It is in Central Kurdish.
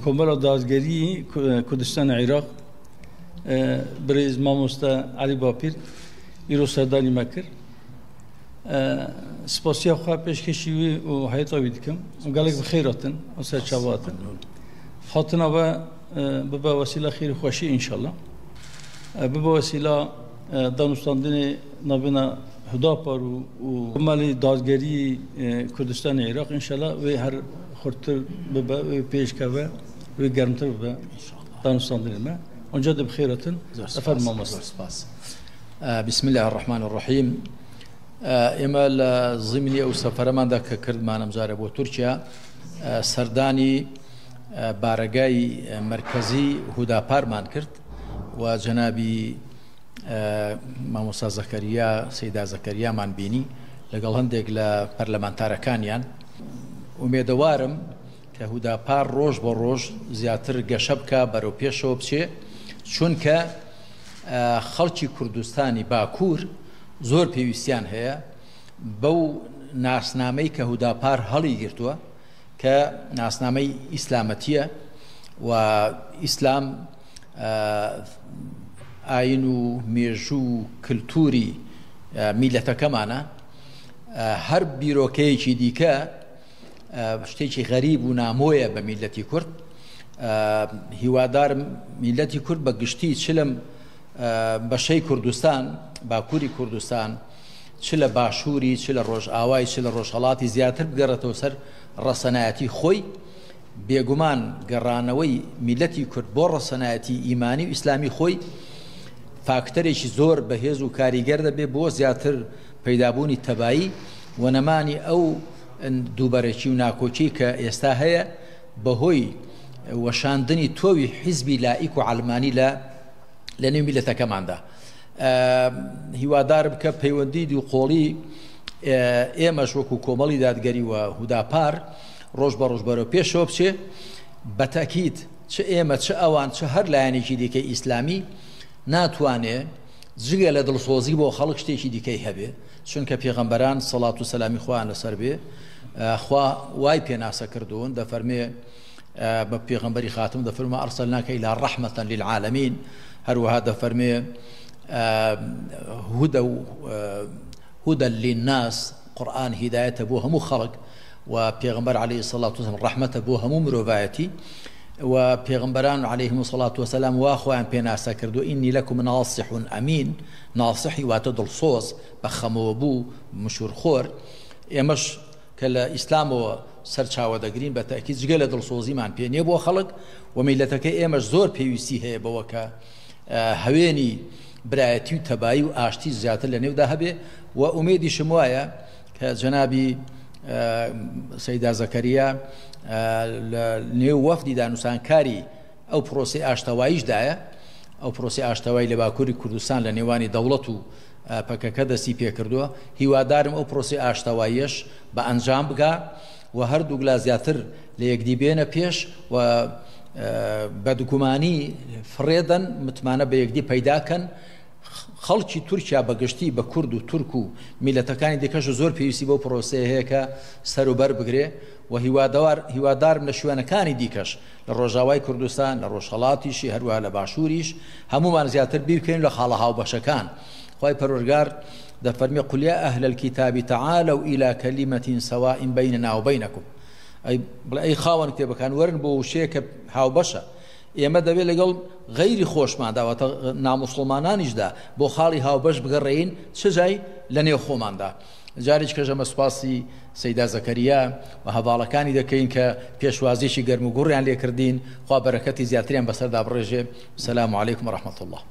کۆمەڵە دادگەری کوردستان عێراق برێز مامۆستا عەلی باپیر ئیرۆ سەردانی مە کرد سپاسیا خوا پێشکەشی وی و هەیەتا وی دکەم و گەلێک بخێر هاتن و سەرچاوە هاتن هاتنە بە ببە وەسیلە خێری خۆشی ئینشەڵڵا ببە وەسیلە دانوستاندنی ناوێنە هداپار و کۆمەڵی دادگەری کوردستانی عێراق ئینشەڵڵا وێ هەر خورتتر ببە وێ پێشکەوە وێ گەرمتر ببە دانوستاندنی مە اونجا بخيرة أفاد ما مصر. بسم الله الرحمن الرحيم. إمال ضمني أو سفر من ذاك كرد ما نمزار أبو تركيا سرداني بارجاي مركزي هدا بارمان كرد وجنابي ماموسا زكريا سيدا زكريا من بيني لقال هندق لبرلمانتار كانيان وميدوارم كهدا بار روج بروج زياتر جشبكة بروبيشو بشي چونکە خەڵکی کوردستانی باکوور زۆر پێویستیان هەیە بەو ناسنامەی کە هوداپار هەڵی گرتووە کە ناسنامەی ئیسلامەتیە و ئیسلام ئاین و مێژوو و کللتوری میلەتەکەمانە هەر بیرۆکەیەکی دیکە شتێکی غەریب و نامۆیە بە میلەتی کورد هیوادارم میلەتی کورد بە گشتی چ لەم بەشەی کوردستان باکووری کوردستان چ لە باشووری چ لە ڕۆژئاوای چ لە ڕۆژهەڵاتی زیاتر بگەڕێتەوە سەر ڕەسەنایەتی خۆی بێگومان گەڕانەوەی میلەتی کورد بۆ ڕەسەنایەتی ئیمانی و ئیسلامی خۆی فاکتەرێکی زۆر بەهێز و کاریگەر دەبێت بۆ زیاتر پەیدابوونی تەبایی و نەمانی ئەو دووبەرەکی و ناکۆچی کە ئێستا هەیە بەهۆی وەشاندنی تۆوی حیزبی لائیک و عەلمانی لە نێو میلەتەکەماندا هیوادارم کە پەیوەندی دووقۆڵی ئێمەش وەکو کۆمەڵی دادگەری و هوداپار ڕۆژ بە ڕۆژ بەرەو پێشەوە بچێ بەتەکید چ ئێمە چ ئەوان چ هەر لایەنێکی دیکەی ئیسلامی ناتوانێت جگە لە دڵسۆزی بۆ خەڵک شتێکی دیکەی هەبێ چونکە پێغەمبەران سەڵات و سەلامی خوایان لەسەر بێ خوا وای پێناسە کردوون دەفەرمێ بە پێغەمبەری خاتم دەفەرمە ئەرسەلناکە ئیلا ڕەحمەتەن للعالەمین هەروەها دەفەرمێ هودە للناس قورئان هیدایەتە بۆ هەموو خەڵک و پێغەمبەر عەلەیهی سەڵات وسەلام ڕەحمەتە بۆ هەموو مرۆڤایەتی و پێغەمبەران عەلەیهیم سەڵات وسەلام وا خۆیان پێناسە کردو ئینی لەکم ناصح ئەمین ناصحی واتە دڵسۆز بە خەمەوە بوو مشورخۆر ئێمەش کە لە ئیسلامەوە سەرچاوە دەگرین بە تاکید جگە لە دڵسۆزیمان پێ نییە بۆ خەڵک و میلەتەکەی ئێمەش زۆر پێویستی هەیە بەوە کە هەوێنی برایەتی و تەبایی و ئاشتی زیاتر لە نێودا هەبێ و ئومێدیشم وایە کە جەنابی سەیدا زەکەریا لە نێو وەفدی دانووسانکاری ئەو پرۆسی ئاشتەواییشدایە ئەو پرۆسی ئاشتەوایی لە باکووری کوردستان لە نێوانی دەوڵەت و پەکەکە دەستی پێکردووە هیوادارم ئەو پرۆسی ئاشتەواییەش بە ئەنجام بگا و هەردوو گلا زیاتر لە یەکدی بێنە پێش و بەدگومانی فڕێدەن متمانە بە یەکدی پەیداکەن خەڵکی تورکیا بەگشتی بە کورد و تورک و میلەتەکانی دیکەش زۆر پێویستی بۆ پرۆسەیە هەیە کە سەروبەر بگرێ و هیوادارم لە شوێنەکانی دیکەش لە ڕۆژاوای کوردستان لە ڕۆژهەڵاتیشی هەروەها لە باشووریش هەمومان زیاتر بیرکەین لە خاڵە هاوبەشەکان خوای پەروەردگار دەفەرمێ قل یا ئەهل الكتاب تعالوا إلى كلمة سواء بيننا وبينكم ئەی خاوەن کتێبەکان وەرن بۆ وشەیەکە هاوبەشە ئێمە دەبێت لەگەڵ غەیری خۆشمانداوەتە ناموسڵمانانیشدا بۆ خاڵی هاوبەش بگەڕێین چ جای لە نێو خۆماندا جارێک کە ژەمە سوپاسی سەیدا زەکەریا و هەواڵەکانی دەکەین کە پێشوازیشی گەرم و گوڕیان لێکردین خوا بەرەکەتی زیاتریان بەسەردا بڕێژێ سەلام عەلەیکم و ڕەحمەتوڵڵاه